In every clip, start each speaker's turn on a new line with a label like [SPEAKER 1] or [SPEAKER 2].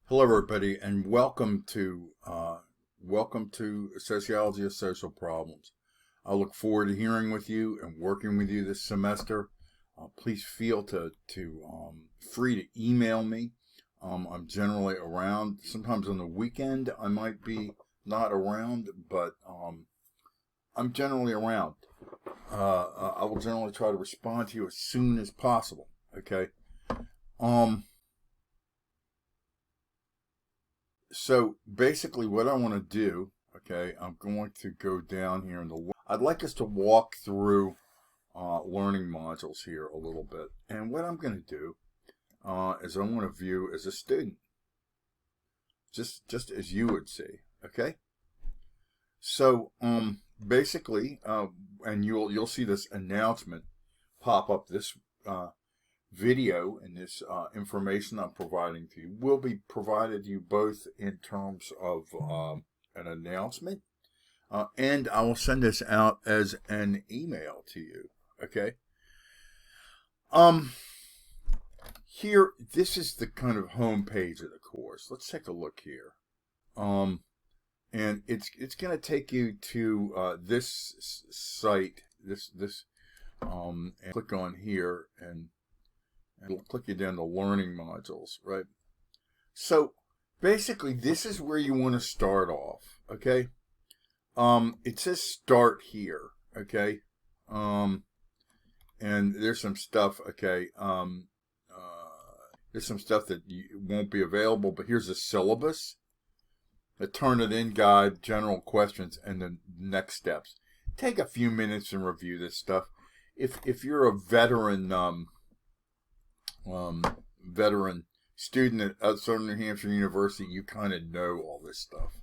[SPEAKER 1] Hello, everybody, and welcome to Sociology of Social Problems. I look forward to hearing with you and working with you this semester. Please feel free to email me. I'm generally around. Sometimes on the weekend I might be not around, but I'm generally around. I will generally try to respond to you as soon as possible. Okay. So basically what I want to do, okay, I'm going to go down here I'd like us to walk through learning modules here a little bit. And what I'm going to do is I want to view as a student, just as you would see, okay? So basically, and you'll see this announcement pop up. This video and this information I'm providing to you will be provided to you both in terms of an announcement and I will send this out as an email to you. Okay. Here, this is the kind of home page of the course. Let's take a look here. And it's going to take you to this site. And click on here and it'll click you down to learning modules, right? So basically this is where you want to start off, okay? It says start here, okay? And there's some stuff, okay? There's some stuff that won't be available, but here's a syllabus, the Turnitin guide, general questions, and the next steps. Take a few minutes and review this stuff. If you're a veteran veteran student at Southern New Hampshire University, you kind of know all this stuff.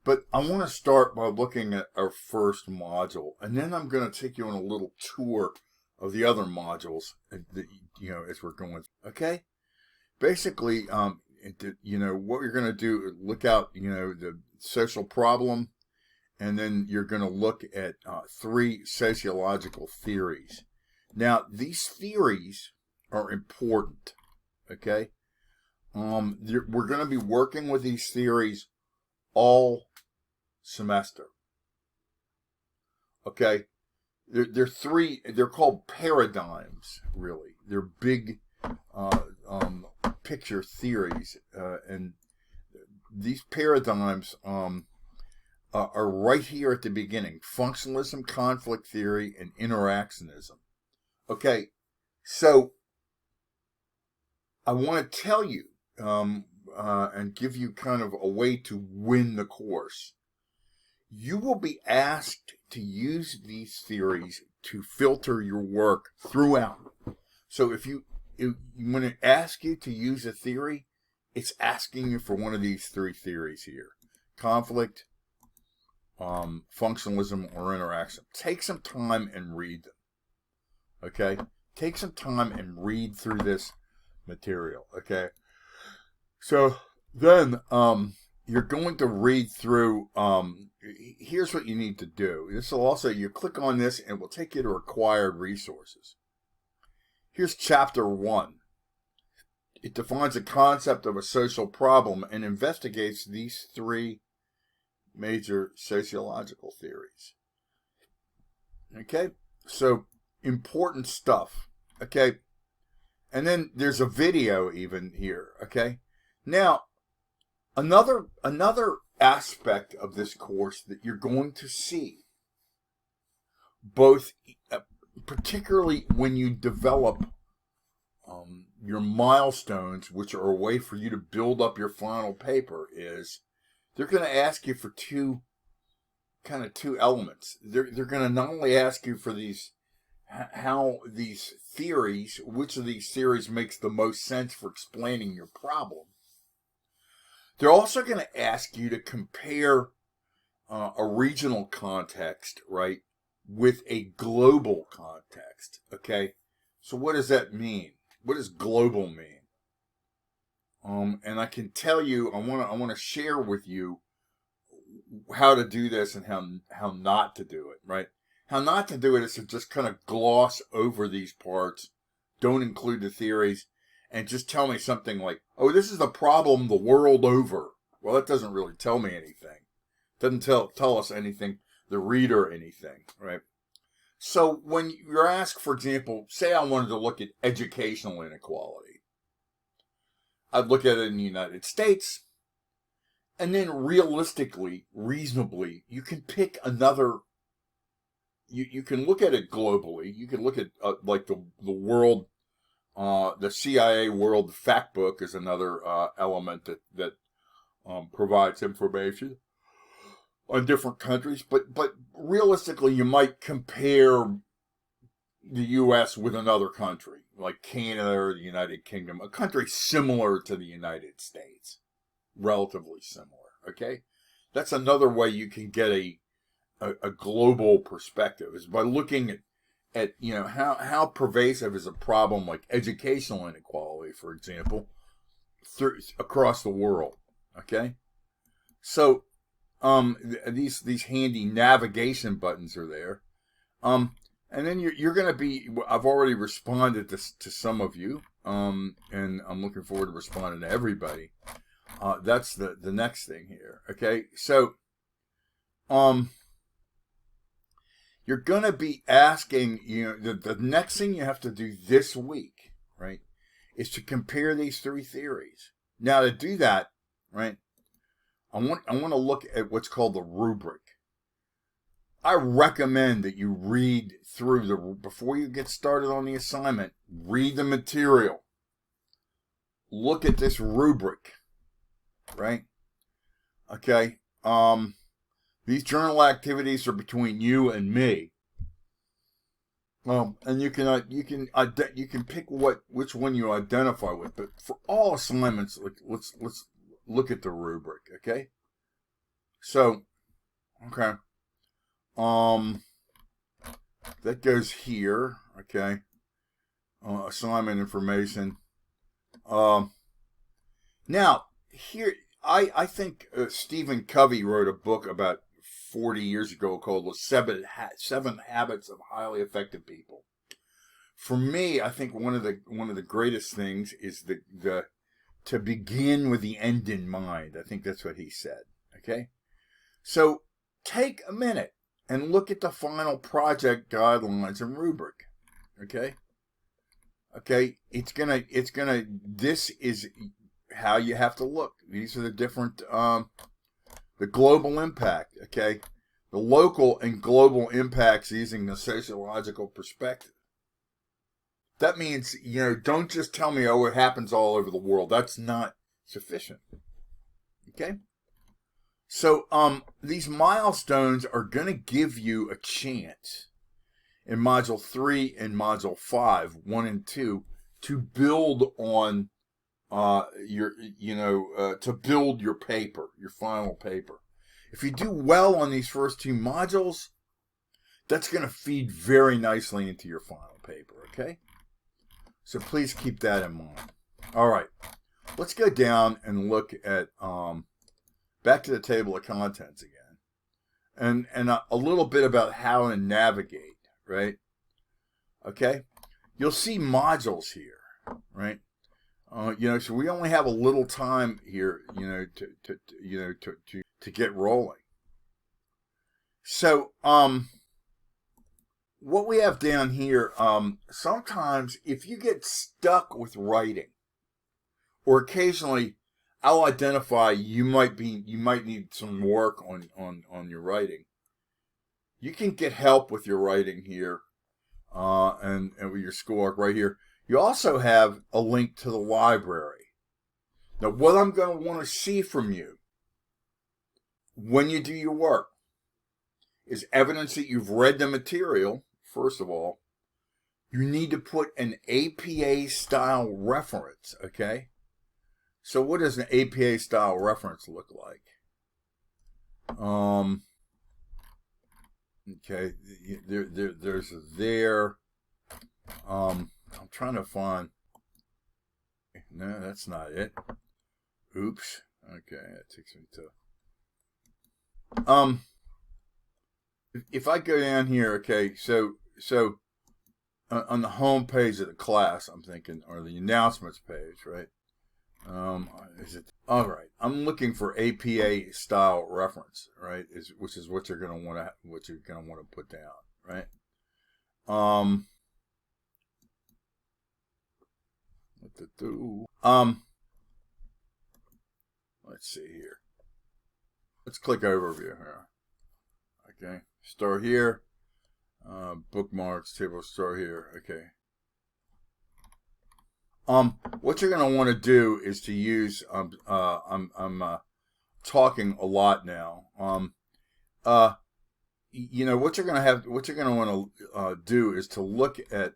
[SPEAKER 1] But I want to start by looking at our first module, and then I'm going to take you on a little tour of the other modules that, as we're going. Okay? Basically, what you're going to do, look out, the social problem, and then you're going to look at 3 sociological theories. Now, these theories are important, okay? We're going to be working with these theories all semester, okay? They're called paradigms, really. They're big picture theories, and these paradigms are right here at the beginning: functionalism, conflict theory, and interactionism. Okay, so I want to tell you and give you kind of a way to win the course. You will be asked to use these theories to filter your work throughout. So if when it asks you to use a theory, it's asking you for one of these 3 theories here: conflict, functionalism, or interaction. Take some time and read them. Okay? Take some time and read through this material. Okay? So then you're going to read through, here's what you need to do. This will also, you click on this and it will take you to required resources. Here's chapter 1. It defines the concept of a social problem and investigates these 3 major sociological theories. Okay? So, important stuff. Okay? And then there's a video even here. Okay? Now, another aspect of this course that you're going to see, both particularly when you develop your milestones, which are a way for you to build up your final paper, is they're going to ask you for two elements. They're going to not only ask you for how these theories, which of these theories makes the most sense for explaining your problem. They're also going to ask you to compare a regional context, right, with a global context. Okay, so what does that mean? What does global mean? And I can tell you, I want to share with you how to do this and how not to do it. Right? How not to do it is to just kind of gloss over these parts, don't include the theories, and just tell me something like, oh, this is the problem the world over. Well, that doesn't really tell me anything. Doesn't tell us anything, the reader anything, right? So when you're asked, for example, say I wanted to look at educational inequality, I'd look at it in the United States, and then realistically, reasonably, you can pick another. You can look at it globally. You can look at like the world, the CIA World Factbook is another element that provides information on different countries. But realistically, you might compare the U.S. with another country, like Canada or the United Kingdom, a country similar to the United States, relatively similar. Okay, that's another way you can get a global perspective, is by looking at how pervasive is a problem like educational inequality, for example, across the world. Okay, so these handy navigation buttons are there, and then you're going to be. I've already responded to some of you, and I'm looking forward to responding to everybody. That's the next thing here. Okay, so you're going to be asking, the next thing you have to do this week, right, is to compare these three theories. Now, to do that, right, I want to look at what's called the rubric. I recommend that you read through before you get started on the assignment, read the material. Look at this rubric, right? Okay. These journal activities are between you and me. And you can pick which one you identify with. But for all assignments, let's look at the rubric. Okay. So, okay. That goes here. Okay. Assignment information. Now here, I think Stephen Covey wrote a book about 40 years ago called The Seven Habits of Highly Effective People. For me, I think one of the greatest things is to begin with the end in mind. I think that's what he said. Okay, so take a minute and look at the final project guidelines and rubric. Okay, this is how you have to look. These are the different. The global impact, okay? The local and global impacts using the sociological perspective. That means, don't just tell me, oh, it happens all over the world. That's not sufficient, okay? So, these milestones are going to give you a chance in Module 3 and Module 5, 1 and 2, to build on to build your paper, your final paper. If you do well on these first two modules, that's going to feed very nicely into your final paper, okay? So please keep that in mind. All right, let's go down and look at, back to the table of contents again, and a little bit about how to navigate, right? Okay, you'll see modules here, right? So we only have a little time here, to get rolling. So, what we have down here, sometimes if you get stuck with writing, or occasionally I'll identify you might need some work on your writing. You can get help with your writing here, and with your schoolwork right here. You also have a link to the library. Now, what I'm going to want to see from you when you do your work is evidence that you've read the material. First of all, you need to put an APA style reference, okay? So what does an APA style reference look like? Okay, there's there. I'm trying to find. No, that's not it. Oops. Okay, that takes me to. If I go down here, okay, so on the home page of the class, I'm thinking, or the announcements page, right? Is it all right? I'm looking for APA style reference, right? Which is what you're gonna want to put down, right? What to do? Let's see here. Let's click overview here. Okay, start here. Bookmarks table, start here. Okay. What you're gonna want to do is to use. I'm talking a lot now. You know what you're gonna want to do is to look at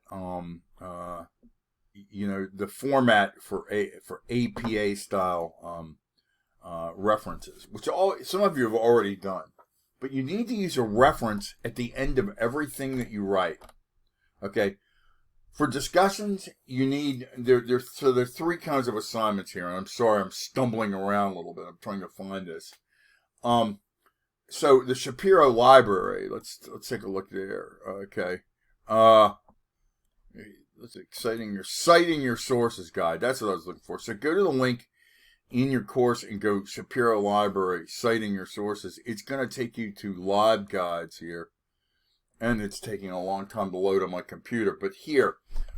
[SPEAKER 1] you know, the format for APA style references, which some of you have already done. But you need to use a reference at the end of everything that you write. Okay. For discussions, you need there's 3 kinds of assignments here, and I'm sorry I'm stumbling around a little bit. I'm trying to find this. So the Shapiro Library. Let's take a look there. Okay. That's citing your sources guide. That's what I was looking for. So go to the link in your course and go Shapiro Library, citing your sources. It's going to take you to LibGuides here. And it's taking a long time to load on my computer. But here,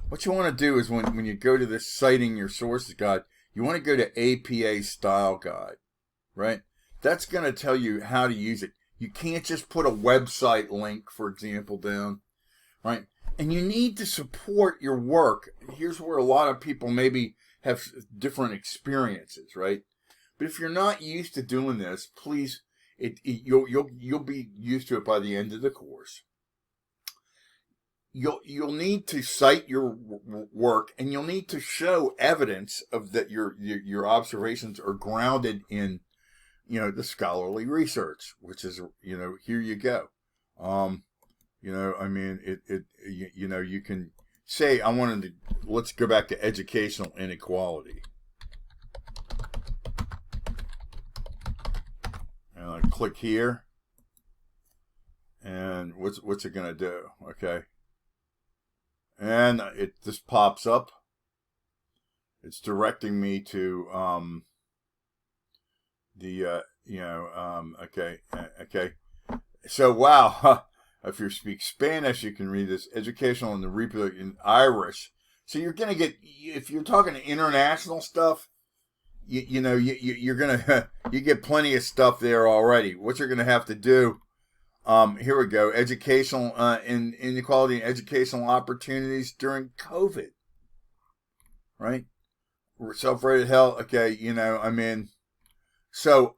[SPEAKER 1] what you want to do is when you go to this citing your sources guide, you want to go to APA style guide, right? That's going to tell you how to use it. You can't just put a website link, for example, down, right? And you need to support your work. Here's where a lot of people maybe have different experiences, right? But if you're not used to doing this, please, you'll be used to it by the end of the course. You'll need to cite your work, and you'll need to show evidence of that your observations are grounded in, you know, the scholarly research, which is, you know, here you go. You know, I mean, you know, you can say, let's go back to educational inequality. And I click here, and what's it gonna do? Okay. And it just pops up. It's directing me to okay. So wow, if you speak Spanish, you can read this educational and the reproductive in Irish. So you're gonna get, if you're talking international stuff, you know you're gonna you get plenty of stuff there already. What you're gonna have to do. Here we go. Educational inequality and educational opportunities during COVID. Right? Self-rated health. Okay, you know, I mean, so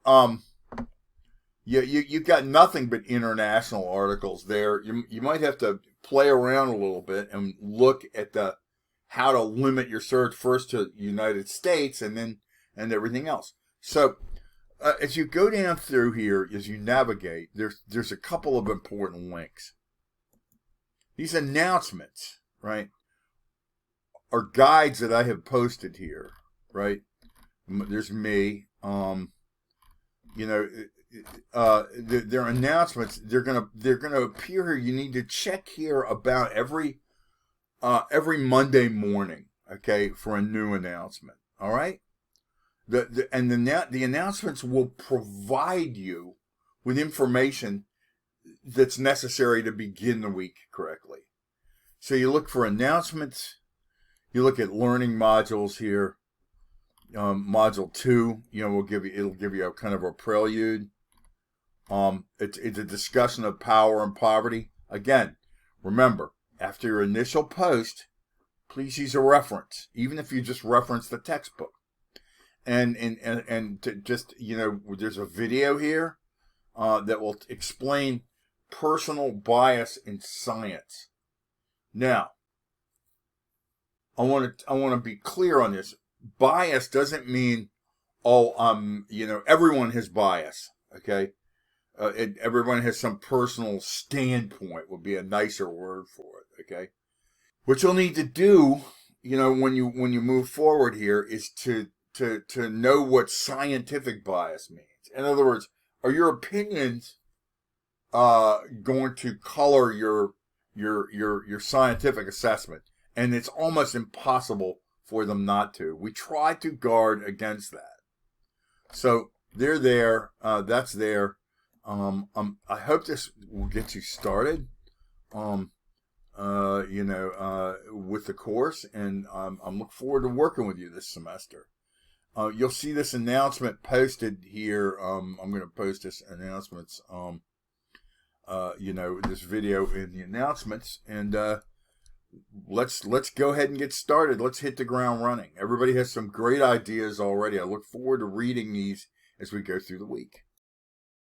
[SPEAKER 1] you got nothing but international articles there. You might have to play around a little bit and look at how to limit your search first to the United States and everything else. So as you go down through here, as you navigate, there's a couple of important links. These announcements, right, are guides that I have posted here, right? There's me. You know, they're announcements. They're gonna appear here. You need to check here about every Monday morning, okay, for a new announcement. All right. The announcements will provide you with information that's necessary to begin the week correctly. So you look for announcements. You look at learning modules here. Module 2, you know, it'll give you a kind of a prelude. It's a discussion of power and poverty. Again, remember, after your initial post, please use a reference, even if you just reference the textbook. And to just, you know, there's a video here that will explain personal bias in science. Now, I want to be clear on this. Bias doesn't mean, you know, everyone has bias. Okay, everyone has some personal standpoint. Would be a nicer word for it. Okay, what you'll need to do, you know, when you move forward here, is to know what scientific bias means. In other words, are your opinions going to color your your scientific assessment, and it's almost impossible for them not to. We try to guard against that. So they're there. That's there. I hope this will get you started. With the course, and I'm looking forward to working with you this semester. You'll see this announcement posted here. I'm going to post this announcements, this video in the announcements, and let's go ahead and get started. Let's hit the ground running. Everybody has some great ideas already. I look forward to reading these as we go through the week.